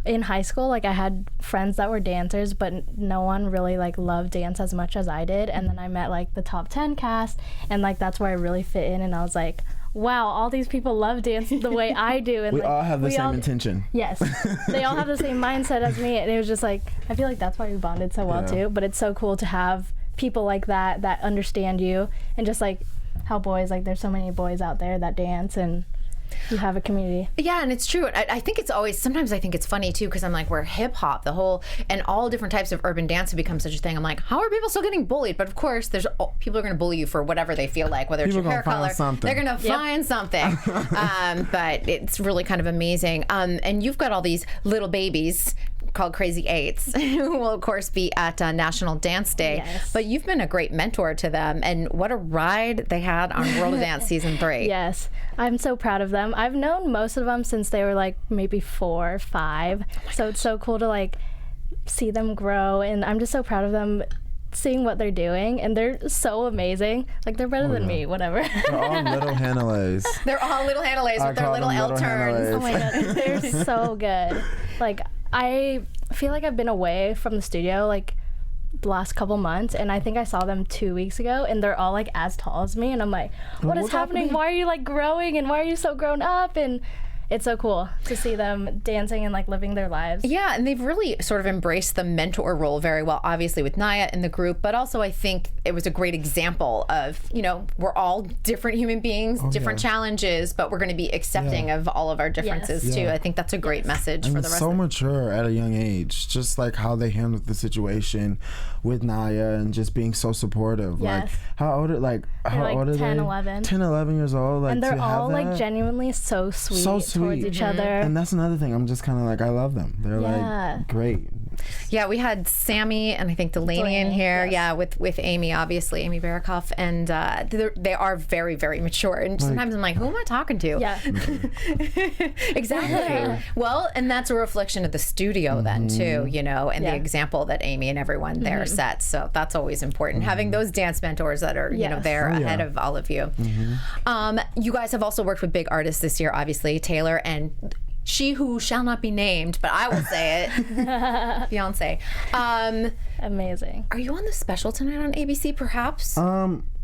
in high school, like, I had friends that were dancers, but no one really, like, loved dance as much as I did. And then I met, like, the top 10 cast, and, like, that's where I really fit in. And I was like, wow, all these people love dance the way I do. And we all have the same intention. Yes. They all have the same mindset as me. And it was just like, I feel like that's why we bonded so well, too. But it's so cool to have people like that understand you, and just, like, how boys, like, there's so many boys out there that dance, and you have a community. Yeah, and it's true. I think it's always, sometimes I think it's funny too, because I'm like, we're hip hop, and all different types of urban dance have become such a thing. I'm like, how are people still getting bullied? But of course, people are going to bully you for whatever they feel like, whether it's your hair color. They're going to find something. But it's really kind of amazing. And you've got all these little babies called Crazy Eights, who will of course be at National Dance Day. Yes. But you've been a great mentor to them, and what a ride they had on World of Dance Season 3. Yes, I'm so proud of them. I've known most of them since they were like maybe 4 or 5. So it's so cool to like see them grow, and I'm just so proud of them, seeing what they're doing, and they're so amazing. Like, they're better than me, whatever. They're all little Hannahlays. They're all little Hannahlays with their little L turns. Oh my god, they're so good. Like, I feel like I've been away from the studio like the last couple months, and I think I saw them 2 weeks ago, and they're all like as tall as me, and I'm like, what is happening? Why are you like growing, and why are you so grown up? And it's so cool to see them dancing and like living their lives. Yeah, and they've really sort of embraced the mentor role very well, obviously with Naya in the group, but also I think it was a great example of, you know, we're all different human beings, different challenges, but we're going to be accepting of all of our differences too. I think that's a great message for the rest so of mature at a young age, just like how they handled the situation with Naya and just being so supportive. Like, how old are like old are 10, they? 11. 10, 11 years old. Like, and they're all like genuinely so sweet. Towards each other. And that's another thing. I'm just kind of like, I love them. They're like great. Yeah, we had Sammy and I think Delaney in here. Yes. Yeah, with Amy, obviously, Amy Barakoff, and they are very, very mature. And sometimes I'm like, who am I talking to? Yeah. Exactly. Well, and that's a reflection of the studio then too, you know, and the example that Amy and everyone there sets. So that's always important. Having those dance mentors that are, you know, there ahead of all of you. You guys have also worked with big artists this year, obviously, Taylor and she who shall not be named, but I will say it, Beyonce. Amazing. Are you on the special tonight on ABC, perhaps?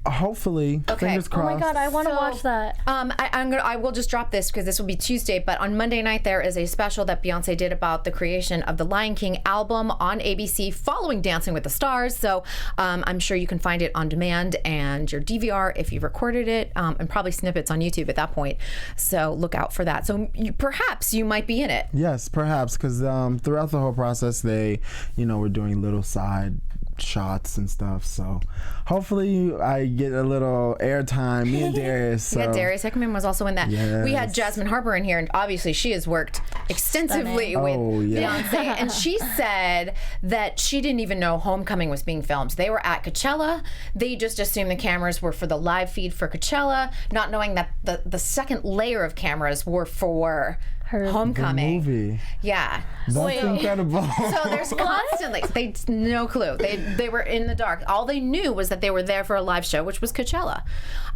Hopefully. Okay. Fingers crossed. Oh my god, I want to watch that. I will just drop this because this will be Tuesday, but on Monday night there is a special that Beyonce did about the creation of the Lion King album on ABC following Dancing with the Stars. So I'm sure you can find it on demand and your DVR if you recorded it, and probably snippets on YouTube at that point. So look out for that. So perhaps you might be in it. Yes, perhaps, because throughout the whole process they, you know, were doing little side shots and stuff, so hopefully I get a little airtime. Me and Darius. So. Yeah, Darius Hickman was also in that. Yes. We had Jasmine Harper in here, and obviously she has worked extensively with Beyonce, and she said that she didn't even know Homecoming was being filmed. They were at Coachella. They just assumed the cameras were for the live feed for Coachella, not knowing that the second layer of cameras were for Homecoming. The movie. Yeah. That's incredible. So there's constantly, no clue. They were in the dark. All they knew was that they were there for a live show, which was Coachella.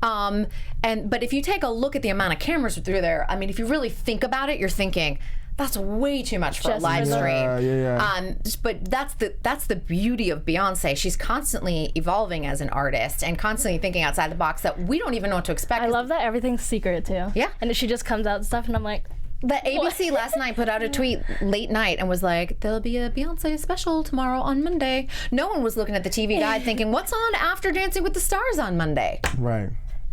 But if you take a look at the amount of cameras through there, I mean, if you really think about it, you're thinking, that's way too much for a live stream. But that's the beauty of Beyonce. She's constantly evolving as an artist and constantly thinking outside the box that we don't even know what to expect. I love that everything's secret too. Yeah. And she just comes out and stuff, and I'm like, the ABC last night put out a tweet late night and was like, there'll be a Beyonce special tomorrow on Monday. No one was looking at the TV guide thinking, what's on after Dancing with the Stars on Monday? Right.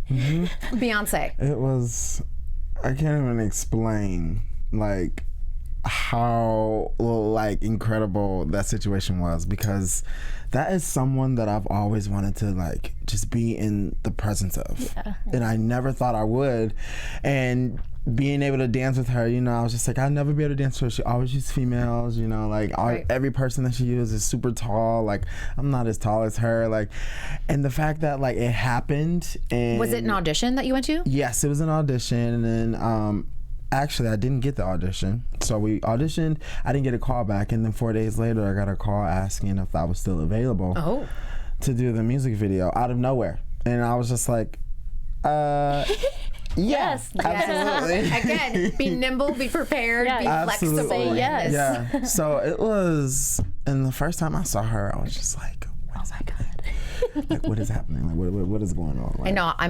Beyonce. It was, I can't even explain like how like incredible that situation was, because that is someone that I've always wanted to like just be in the presence of, and I never thought I would. And being able to dance with her, you know, I was just like, I'll never be able to dance with her. She always uses females, you know, like every person that she uses is super tall. Like, I'm not as tall as her. Like, and the fact that like it happened. And Was it an audition that you went to? Yes, it was an audition, and then actually I didn't get the audition. So we auditioned. I didn't get a call back, and then 4 days later I got a call asking if I was still available to do the music video out of nowhere, and I was just like, Yes, absolutely. Again, be nimble, be prepared, be flexible. Absolutely. Yes. Yeah. So it was, and the first time I saw her, I was just like, what is happening? Like, what is happening? Like, what is going on? Like, I know. I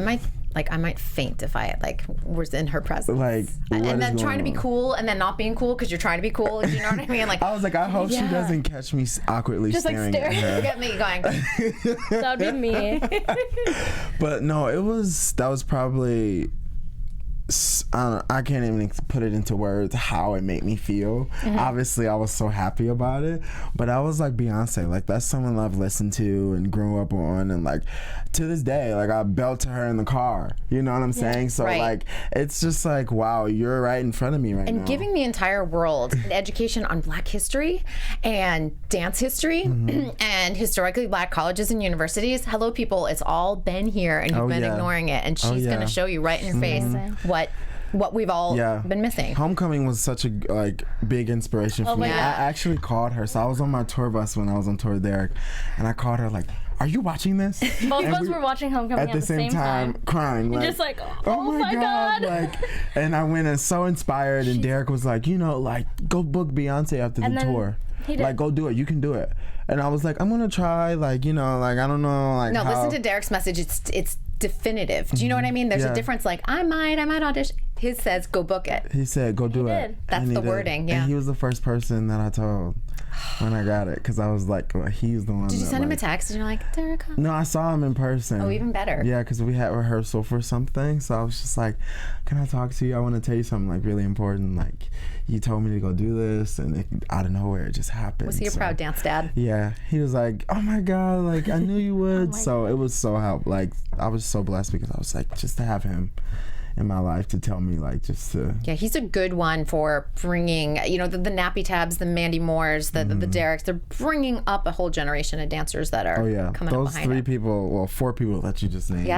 might faint if I was in her presence. Like, and then trying to be cool and then not being cool because you're trying to be cool. You know what I mean? Like, I was like, I hope she doesn't catch me awkwardly Just, like, staring at her. get me going. that would be me. But no, that was probably, I can't even put it into words how it made me feel. Obviously, I was so happy about it, but I was like Beyonce. Like, that's someone I've listened to and grew up on, and like to this day, like I belt to her in the car. You know what I'm saying? So like, it's just like, wow, you're right in front of me right now. And giving the entire world an education on Black history and dance history and historically Black colleges and universities. Hello, people. It's all been here, and you've been ignoring it. And she's going to show you right in your face what we've all been missing. Homecoming was such a big inspiration for me. I actually called her. So I was on my tour bus when I was on tour with Derek, and I called her like, are you watching this? Both of us were watching Homecoming at the same time, crying. Like, just like, oh my God. Like, and I went and so inspired, and Derek was like, you know, like, go book Beyonce after the tour. He did. Like, go do it. You can do it. And I was like, I'm gonna try. Like, you know, like, I don't know. Like, no, listen to Derek's message. It's definitive. Do you know what I mean? There's a difference. Like, I might audition. His says, go book it. He said, go do it. That's the wording. Yeah. And he was the first person that I told when I got it, because I was like, well, he's the one. Did you send him a text and you're like, Derek Hough? No, I saw him in person. Oh, even better. Yeah, because we had rehearsal for something, so I was just like, can I talk to you? I want to tell you something like really important. Like, you told me to go do this, and out of nowhere it just happened. Was he a proud dance dad? Yeah, he was like, oh my God, like, I knew you would. So it was so like, I was so blessed, because I was like, just to have him in my life to tell me, like, just to. Yeah, he's a good one for bringing, you know, the Nappy Tabs, the Mandy Moores, the Dereks. They're bringing up a whole generation of dancers that are coming up behind Those four people that you just named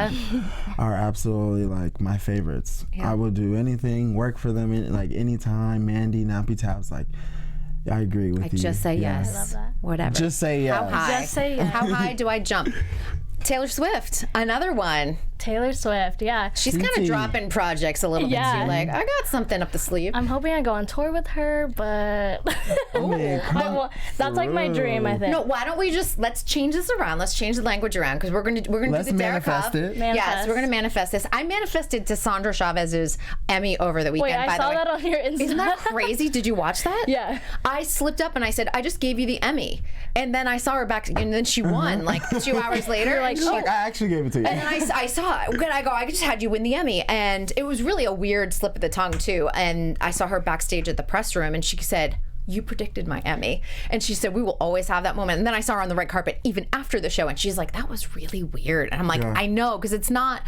are absolutely like my favorites. I will do anything, work for them like anytime. Mandy, Nappy Tabs, like, I agree with you. Just say yes. I love that. Whatever. Just say yes. How high? Just say yes. How high do I jump? Taylor Swift, another one. Taylor Swift, yeah. She's kind of dropping projects a little bit too. Like, I got something up the sleeve. I'm hoping I go on tour with her, but that's like my dream, I think. No, why don't we let's change this around. Let's change the language around, because we're gonna do the Derek Hough. Yes, we're gonna manifest this. I manifested to Sandra Chavez's Emmy over the weekend. Wait, I saw that on your Instagram. Isn't that crazy? Did you watch that? Yeah. I slipped up and I said, I just gave you the Emmy, and then I saw her back, and then she won like 2 hours later. Like, I actually gave it to you. And then I saw it. I go, I just had you win the Emmy. And it was really a weird slip of the tongue, too. And I saw her backstage at the press room, and she said, you predicted my Emmy. And she said, we will always have that moment. And then I saw her on the red carpet even after the show, and she's like, that was really weird. And I'm like, I know, because it's not.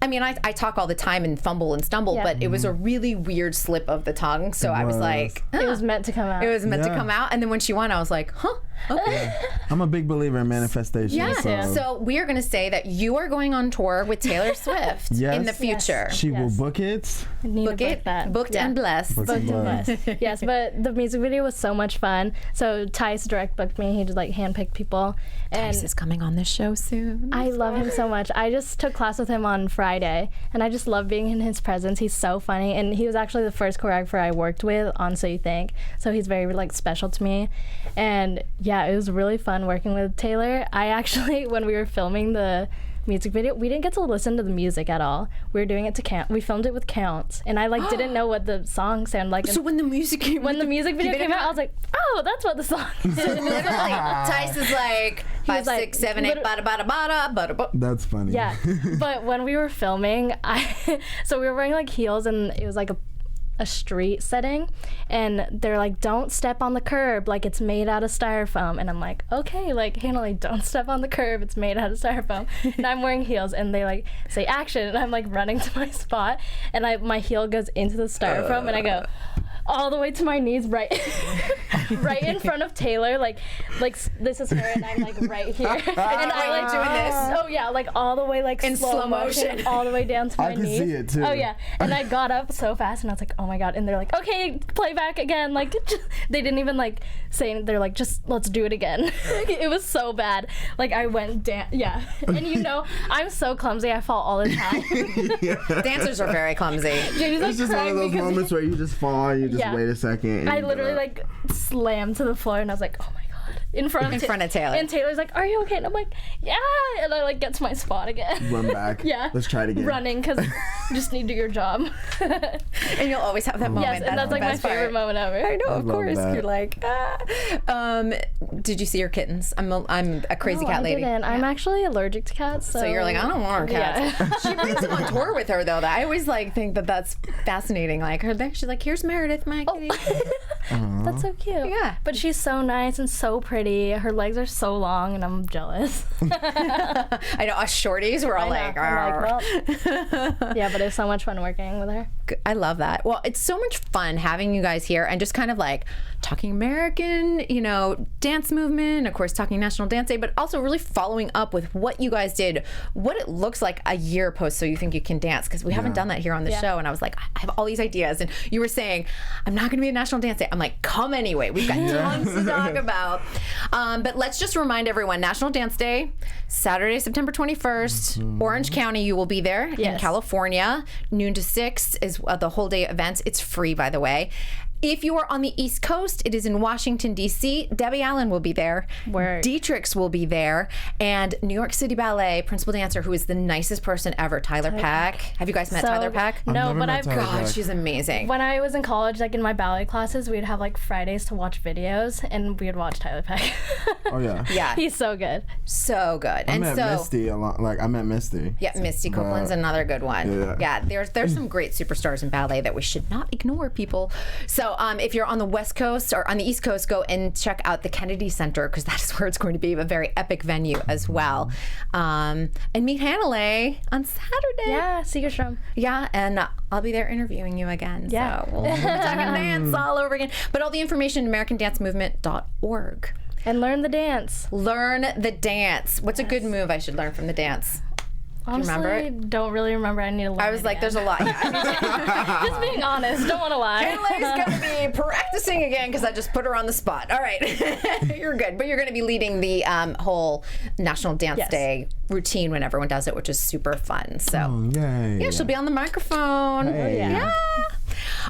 I mean, I talk all the time and fumble and stumble, but it was a really weird slip of the tongue. So I was like, it was meant to come out. It was meant to come out. And then when she won, I was like, huh? Okay. I'm a a believer in manifestation. Yeah. So we are going to say that you are going on tour with Taylor Swift in the future. Yes. She will book it. Book it. Booked and blessed. Booked and blessed. Yes, but the music video was so much fun. So Tice direct booked me. He just like handpicked people. And Tice is coming on this show soon. I love him so much. I just took class with him on Friday, and I just love being in his presence. He's so funny, and he was actually the first choreographer I worked with on So You Think. So he's very like special to me, and yeah, it was really fun working with Taylor. I actually, when we were filming the music video, we didn't get to listen to the music at all. We were doing it to count. We filmed it with counts, and I like didn't know what the song sounded like. So when the music video came out, I was like, oh, that's what the song is. Literally, Tice is like 5, 6, 7, 8, bada bada bada bada. That's funny. Yeah, but when we were filming, so we were wearing like heels, and it was like a street setting, and they're like, don't step on the curb, like it's made out of styrofoam. And I'm like, okay, like Hannahlei, don't step on the curb, it's made out of styrofoam. And I'm wearing heels, and they like say action, and I'm like running to my spot, and my heel goes into the styrofoam, and I go all the way to my knees, right in front of Taylor, like this is her, and I'm like right here, and I like doing this. Oh yeah, like all the way, like in slow motion, all the way down to my I can knees. see it too. Oh yeah, and I got up so fast, and I was like, oh my god, and they're like, okay, play back again. Like they didn't even like say, they're like, just let's do it again. It was so bad. Like I went down, yeah, and you know I'm so clumsy, I fall all the time. Dancers are very clumsy. Jamie's like It's just one of those moments where you just fall, you just wait a second. And I you get literally up. like slammed to the floor, and I was like, oh my god, in front of Taylor. And Taylor's like, are you okay? And I'm like, yeah. And I like get to my spot again. Run back. Yeah. Let's try it again. Running, because you just need to do your job. And you'll always have that moment. Yes, and that's like my favorite moment ever. I know, of love course. that. You're like, did you see your kittens? I'm a crazy cat lady. I didn't. I'm actually allergic to cats. So you're like, I don't want her cats. Yeah. She brings them on tour with her, though. I always like think that that's fascinating. Like her there, she's like, here's Meredith, my kitty. That's so cute. Yeah. But she's so nice and so pretty. Her legs are so long, and I'm jealous. I know us shorties, we're all like, I'm like, well. Yeah, but it's so much fun working with her. I love that. Well, it's so much fun having you guys here and just kind of like talking American, dance movement, of course, talking National Dance Day, but also really following up with what you guys did, what it looks like a year post So You Think You Can Dance, because we haven't done that here on the show. And I was like, I have all these ideas. And you were saying, I'm not going to be a National Dance Day. I'm like, come anyway. We've got tons to talk about. But let's just remind everyone, National Dance Day, Saturday, September 21st, Orange County, you will be there in California, noon to 6 is the whole day events. It's free, by the way. If you are on the East Coast, it is in Washington, D.C. Debbie Allen will be there. Word. Dietrich's will be there. And New York City Ballet principal dancer, who is the nicest person ever, Tyler Pack. Have you guys met Tyler Pack? No, but I've God, she's amazing. When I was in college, like in my ballet classes, we'd have like Fridays to watch videos, and we'd watch Tyler Pack. Oh yeah. Yeah. He's so good. So good. I met Misty a lot. Like I met Misty. Yeah, Misty Copeland's another good one. Yeah, there's some great superstars in ballet that we should not ignore, people. So if you're on the West Coast or on the East Coast, go and check out the Kennedy Center, because that is where it's going to be, a very epic venue as well. And meet Hannahlei on Saturday. Yeah, Segerstrom. Yeah, and I'll be there interviewing you again. Yeah. So we'll be talking dance all over again. But all the information, AmericanDanceMovement.org. And learn the dance. Learn the dance. What's a good move I should learn from the dance? Honestly, remember it? Don't really remember. I need to learn. I was like, there's a lot. Just being honest. Don't want to lie. Hannahlei's going to be practicing again because I just put her on the spot. All right. You're good. But you're going to be leading the whole National Dance Day routine when everyone does it, which is super fun. So, yeah, she'll be on the microphone. Hey. Yeah.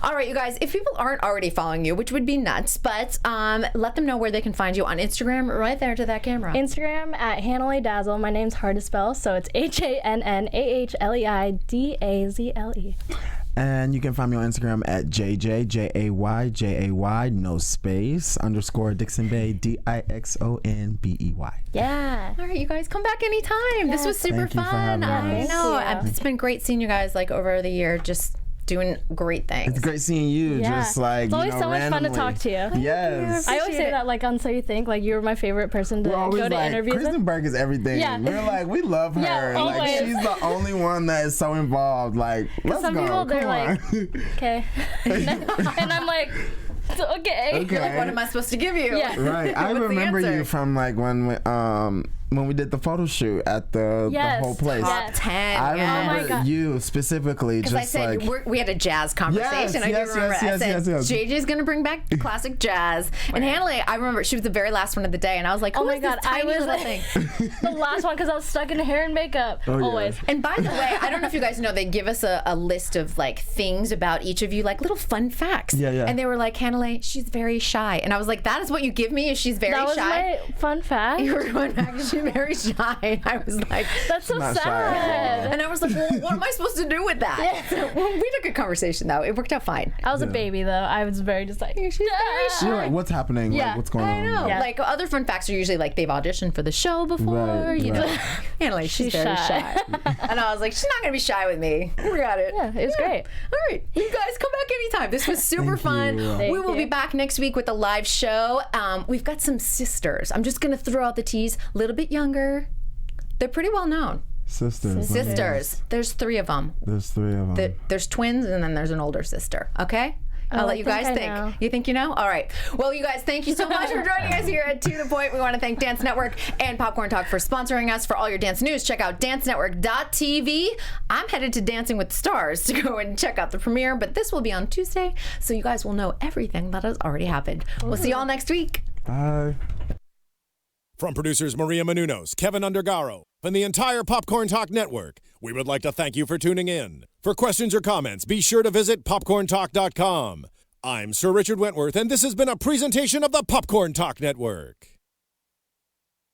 All right, you guys, if people aren't already following you, which would be nuts, but let them know where they can find you on Instagram, right there to that camera. Instagram at Hannahlei Dazzle. My name's hard to spell, so it's HANNAHLEIDAZLE. And you can find me on Instagram at JJJAYJAY, no space, _ Dixonbey, DIXONBEY. Yeah. All right, you guys, come back anytime. This was super Thank you for fun. having I us. know. Thank you. It's been great seeing you guys like over the year, just doing great things. It's great seeing you. Yeah. Just like It's always so much fun to randomly. talk to you. Yes. I always say that like on So You Think, like you're my favorite person to We're always go to like, interviews Kristen with. Burke is everything. Yeah. We're like, we love her. Yeah, like always. she's the only one that is so involved. Like, let's some go. people, they're Come like, on. okay. And I'm like, okay. You're like, what am I supposed to give you? Yeah. Right. I What's the remember answer? you from like when we did the photo shoot at the whole place. Top 10. I yeah. remember Oh my God. you specifically. Because Just I said like we had a jazz conversation. I do remember. I said JJ's gonna bring back classic jazz. And Hannahlei, I remember she was the very last one of the day, and I was like, Oh who my is this God, I tiny was little like- thing? The last one because I was stuck in hair and makeup. Oh, yeah. Always. And by the way, I don't know if you guys know, they give us a list of like things about each of you, like little fun facts. Yeah, yeah. And they were like, Hannahlei, she's very shy. And I was like, that is what you give me, is she's very That was shy. my fun fact. You were going back. She's very shy. And I was like, That's so Not shy sad. and I was like, well, what am I supposed to do with that? So, well, we took a conversation though. It worked out fine. I was a baby though. I was very just like, she's very You're like, what's happening? Yeah. Like, what's going I on? know. Yeah. Like other fun facts are usually like they've auditioned for the show before. Right, You know, right. Hannahlei, she's She's very shy. shy. And I was like, she's not gonna be shy with me. We got it. Yeah, it was great. All right, you guys come back anytime. This was super Thank fun. you. Thank We will be you. back next week with a live show. We've got some sisters. I'm just gonna throw out the tease. A little bit younger. They're pretty well known. Sisters. Sisters. There's 3 of them. There's 3 of them. There's twins, and then there's an older sister. Okay. I'll I let you think guys I think. know. You think you know? All right. Well, you guys, thank you so much for joining us here at To The Point. We want to thank Dance Network and Popcorn Talk for sponsoring us. For all your dance news, check out dancenetwork.tv. I'm headed to Dancing with the Stars to go and check out the premiere, but this will be on Tuesday, so you guys will know everything that has already happened. We'll see you all next week. Bye. From producers Maria Menounos, Kevin Undergaro, and the entire Popcorn Talk Network, we would like to thank you for tuning in. For questions or comments, be sure to visit popcorntalk.com. I'm Sir Richard Wentworth, and this has been a presentation of the Popcorn Talk Network.